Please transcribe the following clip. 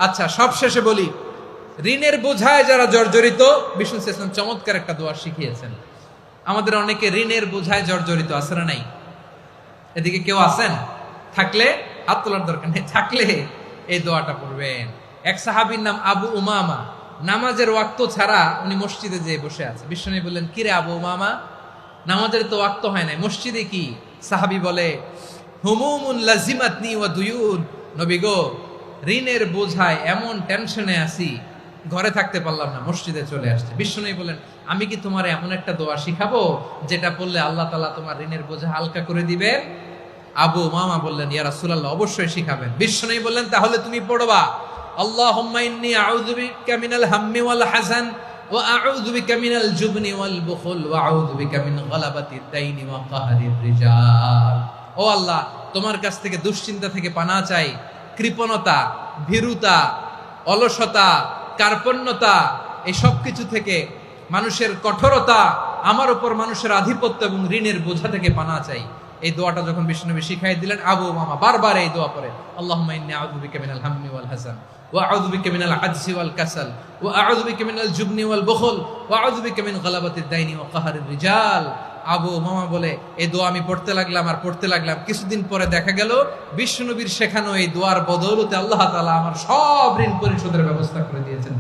আচ্ছা, সব শেষে বলি, ঋণের বোঝায় যারা জর্জরিত, বিষ্ণু ইসলাম চমৎকার একটা দোয়া শিখিয়েছেন। আমাদের অনেকে ঋণের বোঝায় জর্জরিত, আছে না নাই? এদিকে কেউ আছেন? থাকলে হাত তোলার দরকার নেই, থাকলে এই দোয়াটা পড়বেন। এক সাহাবীর নাম আবু উমামা, নামাজের ওয়াক্ত ছাড়া উনি মসজিদে যেয়ে বসে আছে। বিশ্বনবী বললেন, কিরে আবু উমামা, নামাজের তো ওয়াক্ত হয় নাই, মসজিদে কি? সাহাবী বলে, হুমুমুন লাজিমাতনি ওয়া দুয়ুন। নবী গো, ঋণের বোঝায় এমন টেনশনে আছি, ঘরে থাকতে পারলাম না, মসজিদে চলে আসছে। বিশ্বনবী বলেন, আমি কি তোমার এমন একটা দোয়া শিখাবো যেটা পড়লে আল্লাহ তাআলা তোমার ঋণের বোঝা হালকা করে দিবেন? আবু উমামা বললেন, ইয়া রাসূলুল্লাহ, অবশ্যই শিখাবেন। বিশ্বনবী বললেন, তাহলে তুমি পড়বা, আল্লাহুম্মা ইন্নী আউযু বিকা মিনাল হাম্মি ওয়াল হাযান ওয়া আউযু বিকা মিনাল জুবনি ওয়াল বুখল ওয়া আউযু বিকা মিন গালাবাতিদ দাইনি ওয়া কাহরির রিজাল। ও আল্লাহ, তোমার কাছ থেকে দুশ্চিন্তা থেকে পানা চাই, কৃপণতা, ভীরুতা, অলসতা, কার্পণ্যতা, এই সব কিছু থেকে, মানুষের কঠোরতা, আমার উপর মানুষের আধিপত্য এবং ঋণের বোঝা থেকে পানা চাই। এই দোয়াটা যখন বিষ্ণুনবী শিখাই দিলেন, আবু উমামা বারবার এই দোয়া পড়ে, আল্লাহুম্মা ইন্নী আউযু বিকা মিনাল হাম্মি ওয়াল হাযান ওয়া আউযু বিকা মিনাল আজজি ওয়াল কাসাল ওয়া আউযু বিকা মিনাল জুবনি ওয়াল বুখল ওয়া আউযু বিকা মিন গালাবাতিদ দাইনি ওয়া কাহরির রিজাল। আবু উমামা বলে, এই দোয়া আমি পড়তে লাগলাম আর পড়তে লাগলাম, কিছুদিন পরে দেখা গেল বিষ্ণুনবীর শেখানো এই দোয়ার বদৌলতে আল্লাহ তাআলা আমার সব ঋণ পরিশোধের ব্যবস্থা করে দিয়েছেন।